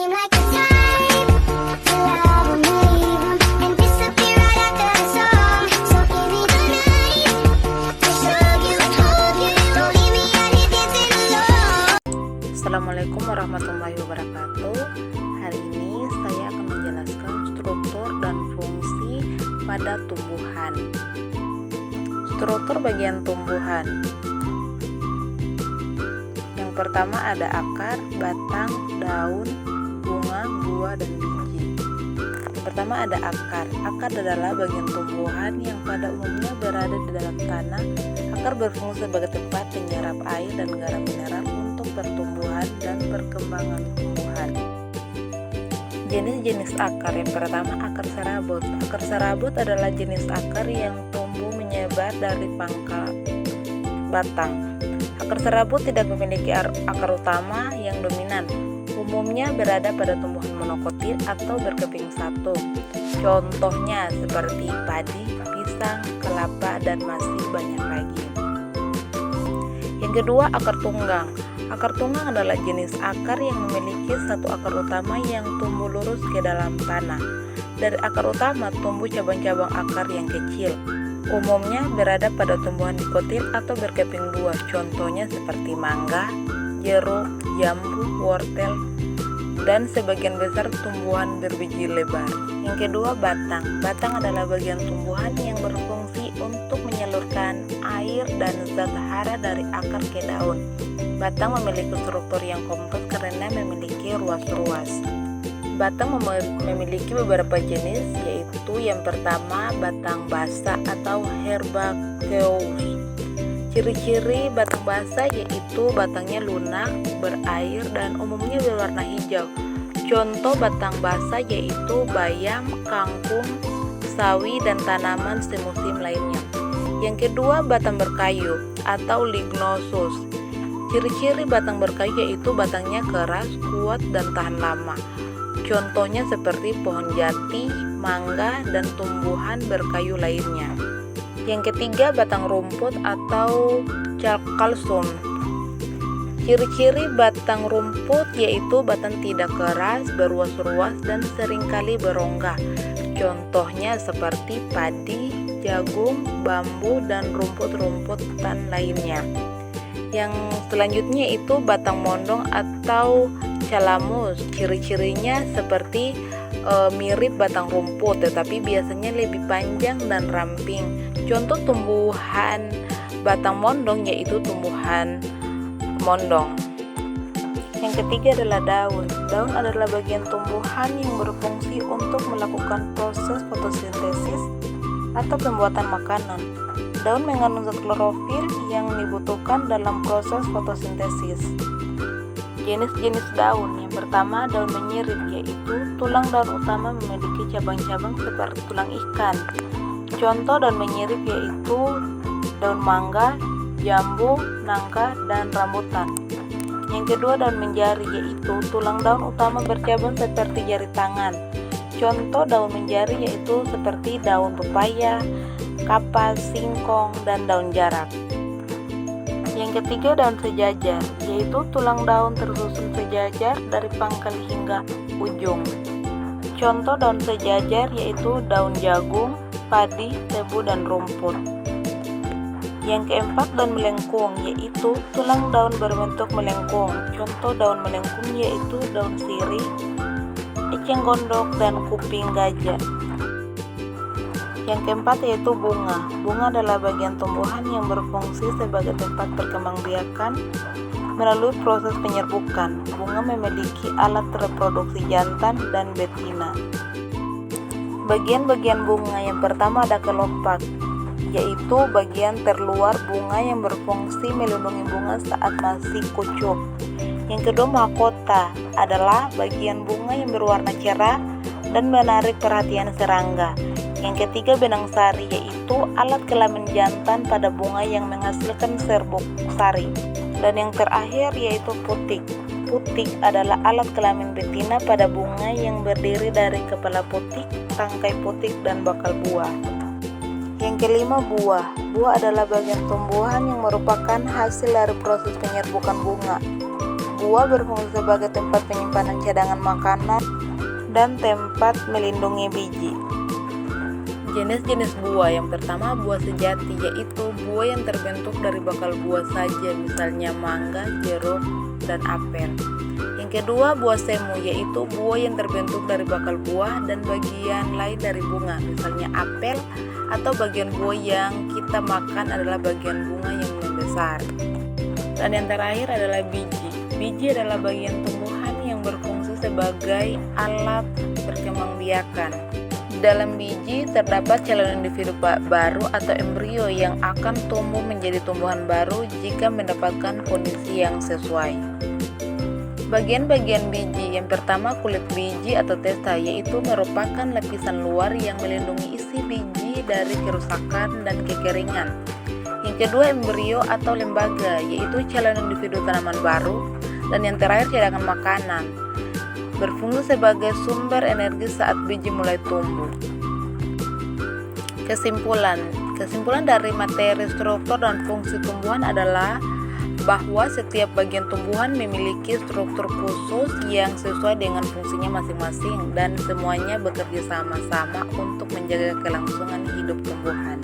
seem like the type to love 'em, leave 'em, and disappear right after the song. So give me the night to show you, hold you. Don't leave me out here dancing alone. Assalamualaikum warahmatullahi wabarakatuh. Hari ini saya akan menjelaskan struktur dan fungsi pada tumbuhan. Struktur bagian tumbuhan. Yang pertama ada akar, batang, daun, bunga, buah, dan biji. Yang pertama ada akar. Akar adalah bagian tumbuhan yang pada umumnya berada di dalam tanah. Akar berfungsi sebagai tempat penyerap air dan garam mineral untuk pertumbuhan dan perkembangan tumbuhan. Jenis-jenis akar. Yang pertama akar serabut. Akar serabut adalah jenis akar yang tumbuh menyebar dari pangkal batang. Akar serabut tidak memiliki akar utama yang dominan. Umumnya berada pada tumbuhan monokotil atau berkeping satu. Contohnya seperti padi, pisang, kelapa, dan masih banyak lagi. Yang kedua, akar tunggang. Akar tunggang adalah jenis akar yang memiliki satu akar utama yang tumbuh lurus ke dalam tanah. Dari akar utama tumbuh cabang-cabang akar yang kecil. Umumnya berada pada tumbuhan dikotil atau berkeping dua. Contohnya seperti mangga, jeruk, jambu, wortel, dan sebagian besar tumbuhan berbiji lebar. Yang kedua, batang. Batang adalah bagian tumbuhan yang berfungsi untuk menyalurkan air dan zat hara dari akar ke daun. Batang memiliki struktur yang kompleks karena memiliki ruas-ruas. Batang memiliki beberapa jenis, yaitu yang pertama batang basah atau herbaceous. Ciri-ciri batang basah yaitu batangnya lunak, berair, dan umumnya berwarna hijau. Contoh batang basah yaitu bayam, kangkung, sawi, dan tanaman semusim lainnya. Yang kedua, batang berkayu atau lignosus. Ciri-ciri batang berkayu yaitu batangnya keras, kuat, dan tahan lama. Contohnya seperti pohon jati, mangga, dan tumbuhan berkayu lainnya. Yang ketiga, batang rumput atau calkalsum. Ciri-ciri batang rumput yaitu batang tidak keras, berruas-ruas, dan seringkali berongga. Contohnya seperti padi, jagung, bambu, dan rumput-rumputan lainnya. Yang selanjutnya itu batang mondong atau calamus. Ciri-cirinya seperti mirip batang rumput, tetapi biasanya lebih panjang dan ramping. Contoh tumbuhan batang mondong yaitu tumbuhan mondong. Yang ketiga adalah daun. Daun adalah bagian tumbuhan yang berfungsi untuk melakukan proses fotosintesis atau pembuatan makanan. Daun mengandung zat klorofil yang dibutuhkan dalam proses fotosintesis. Jenis-jenis daun. Yang pertama, daun menyirip, yaitu tulang daun utama memiliki cabang-cabang seperti tulang ikan. Contoh daun menyirip yaitu daun mangga, jambu, nangka, dan rambutan. Yang kedua, daun menjari, yaitu tulang daun utama bercabang seperti jari tangan. Contoh daun menjari yaitu seperti daun pepaya, kapas, singkong, dan daun jarak. Yang ketiga, daun sejajar, yaitu tulang daun tersusun sejajar dari pangkal hingga ujung. Contoh daun sejajar yaitu daun jagung, padi, tebu, dan rumput. Yang keempat, daun melengkung, yaitu tulang daun berbentuk melengkung. Contoh daun melengkung yaitu daun sirih, eceng gondok, dan kuping gajah. Yang keempat yaitu bunga. Bunga adalah bagian tumbuhan yang berfungsi sebagai tempat perkembangbiakan melalui proses penyerbukan. Bunga memiliki alat reproduksi jantan dan betina. Bagian-bagian bunga. Yang pertama ada kelopak, yaitu bagian terluar bunga yang berfungsi melindungi bunga saat masih kucuk. Yang kedua, mahkota adalah bagian bunga yang berwarna cerah dan menarik perhatian serangga. Yang ketiga, benang sari, yaitu alat kelamin jantan pada bunga yang menghasilkan serbuk sari. Dan yang terakhir yaitu putik. Putik adalah alat kelamin betina pada bunga yang berdiri dari kepala putik, tangkai putik, dan bakal buah. Yang kelima, buah. Buah adalah bagian tumbuhan yang merupakan hasil dari proses penyerbukan bunga. buah berfungsi sebagai tempat penyimpanan cadangan makanan dan tempat melindungi biji. Jenis-jenis buah yang pertama buah sejati, yaitu buah yang terbentuk dari bakal buah saja, misalnya mangga, jeruk, dan apel. Yang kedua buah semu, yaitu buah yang terbentuk dari bakal buah dan bagian lain dari bunga, misalnya apel, atau bagian buah yang kita makan adalah bagian bunga yang membesar. Dan yang terakhir adalah biji. Biji adalah bagian tumbuhan yang berfungsi sebagai alat perkembangbiakan. Dalam biji terdapat calon individu baru atau embrio yang akan tumbuh menjadi tumbuhan baru jika mendapatkan kondisi yang sesuai. Bagian-bagian biji, yang pertama kulit biji atau testa, yaitu merupakan lapisan luar yang melindungi isi biji dari kerusakan dan kekeringan. Yang kedua embrio atau lembaga, yaitu calon individu tanaman baru. Dan yang terakhir cadangan makanan, berfungsi sebagai sumber energi saat biji mulai tumbuh. Kesimpulan dari materi struktur dan fungsi tumbuhan adalah bahwa setiap bagian tumbuhan memiliki struktur khusus yang sesuai dengan fungsinya masing-masing dan semuanya bekerja sama-sama untuk menjaga kelangsungan hidup tumbuhan.